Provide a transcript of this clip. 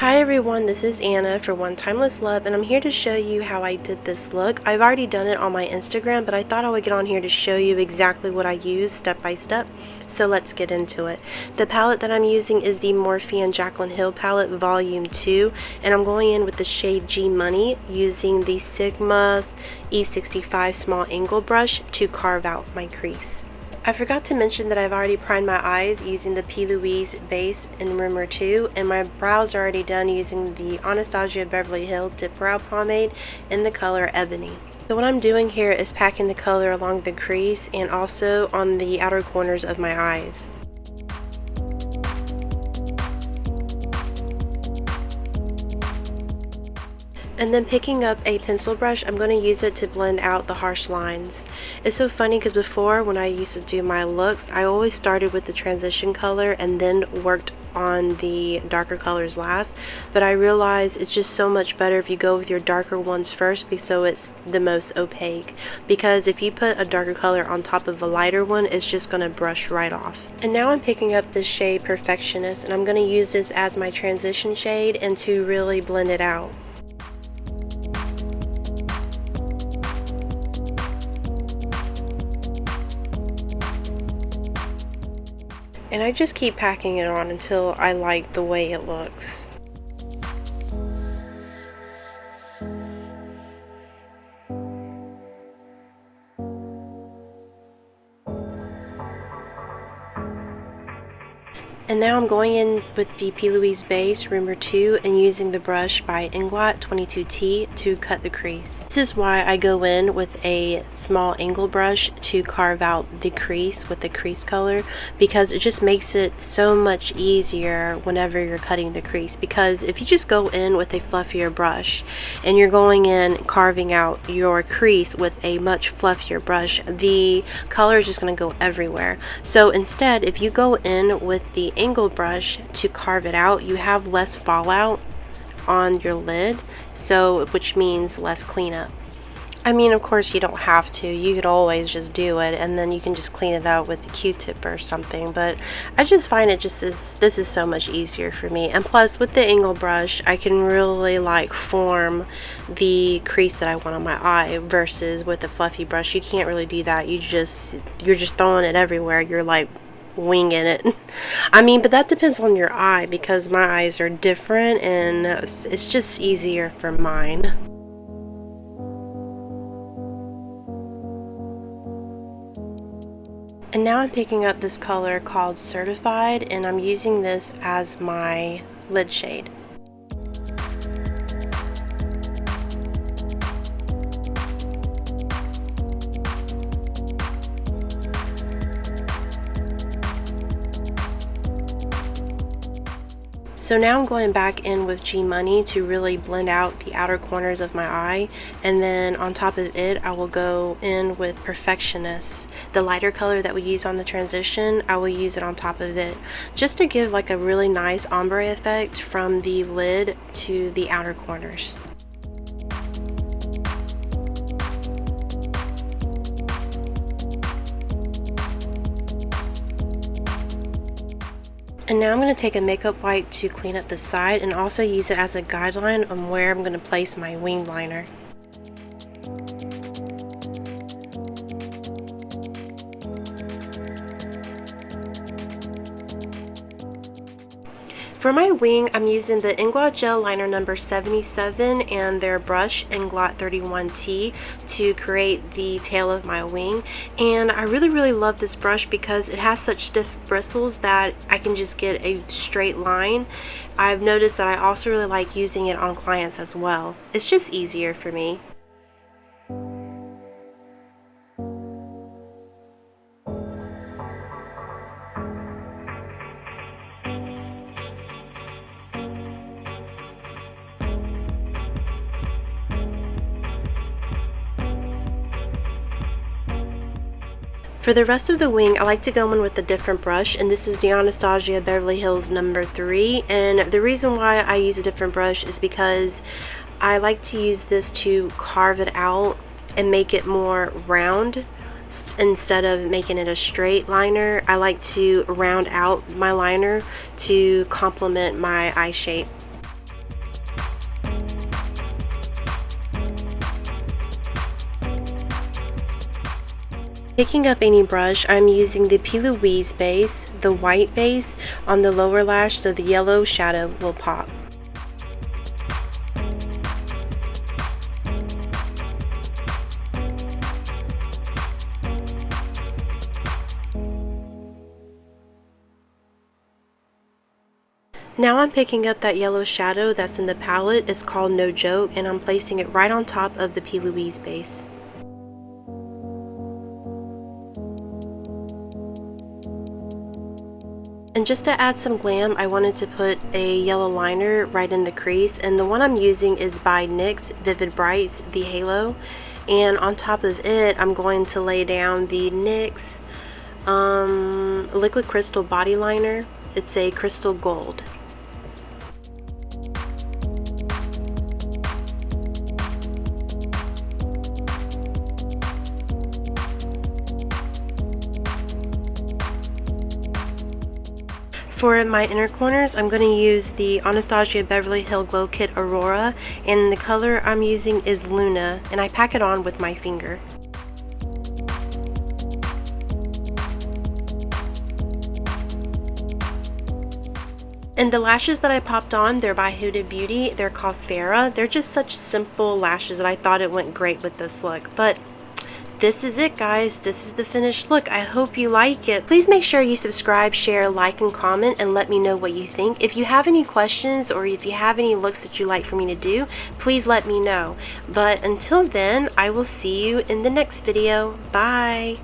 Hi everyone, this is Anna for One Timeless Love, and I'm here to show you how I did this look. I've already done it on my Instagram, but I thought I would get on here to show you exactly what I use step by step. So let's get into it. The palette that I'm using is the Morphebrushes Jaclyn Hill Palette Volume 2, and I'm going in with the shade G Money using the Sigma E65 small angle brush to carve out my crease. I forgot to mention that I've already primed my eyes using the Plouise base in Rumor 2, and my brows are already done using the Anastasia Beverly Hills Dip Brow Pomade in the color Ebony. So what I'm doing here is packing the color along the crease and also on the outer corners of my eyes. And then picking up a pencil brush, I'm going to use it to blend out the harsh lines. It's so funny because before, when I used to do my looks, I always started with the transition color and then worked on the darker colors last. But I realized it's just so much better if you go with your darker ones first, so it's the most opaque. Because if you put a darker color on top of a lighter one, it's just going to brush right off. And now I'm picking up this shade Perfectionist, and I'm going to use this as my transition shade and to really blend it out. And I just keep packing it on until I like the way it looks. And now I'm going in with the Plouise base Rumor 2 and using the brush by Inglot 22T to cut the crease. This is why I go in with a small angle brush to carve out the crease with the crease color, because it just makes it so much easier whenever you're cutting the crease. Because if you just go in with a fluffier brush and you're going in carving out your crease with a much fluffier brush, the color is just going to go everywhere. So instead, if you go in with the angled brush to carve it out, you have less fallout on your lid, so which means less cleanup. I mean, of course you don't have to, you could always just do it and then you can just clean it out with a Q-tip or something, but I just find it this is so much easier for me. And plus, with the angle brush, I can really like form the crease that I want on my eye, versus with a fluffy brush you can't really do that. You're just throwing it everywhere, you're like winging it. I mean, but that depends on your eye, because my eyes are different and it's just easier for mine. And now I'm picking up this color called Certified, and I'm using this as my lid shade. So now I'm going back in with G Money to really blend out the outer corners of my eye, and then on top of it I will go in with Perfectionist. The lighter color that we use on the transition, I will use it on top of it, just to give like a really nice ombre effect from the lid to the outer corners. And now I'm going to take a makeup wipe to clean up the side and also use it as a guideline on where I'm going to place my wing liner. For my wing, I'm using the Inglot gel liner number 77 and their brush Inglot 31T to create the tail of my wing. And I really love this brush because it has such stiff bristles that I can just get a straight line. I've noticed that I also really like using it on clients as well. It's just easier for me. For the rest of the wing, I like to go in with a different brush, and this is the Anastasia Beverly Hills number 3. And the reason why I use a different brush is because I like to use this to carve it out and make it more round. Instead of making it a straight liner, I like to round out my liner to complement my eye shape. Picking up any brush, I'm using the Plouise base, the white base, on the lower lash so the yellow shadow will pop. Now I'm picking up that yellow shadow that's in the palette. It's called No Joke, and I'm placing it right on top of the Plouise base. And just to add some glam, I wanted to put a yellow liner right in the crease, and the one I'm using is by NYX Vivid Brights, the Halo. And on top of it, I'm going to lay down the NYX Liquid Crystal Body Liner. It's a crystal gold. For my inner corners, I'm going to use the Anastasia Beverly Hills Glow Kit Aurora, and the color I'm using is Luna, and I pack it on with my finger. And the lashes that I popped on, they're by Hudabeauty. They're called Farah. They're just such simple lashes that I thought it went great with this look. But this is it, guys. This is the finished look. I hope you like it. Please make sure you subscribe, share, like, and comment, and let me know what you think. If you have any questions or if you have any looks that you'd like for me to do, please let me know. But until then, I will see you in the next video. Bye!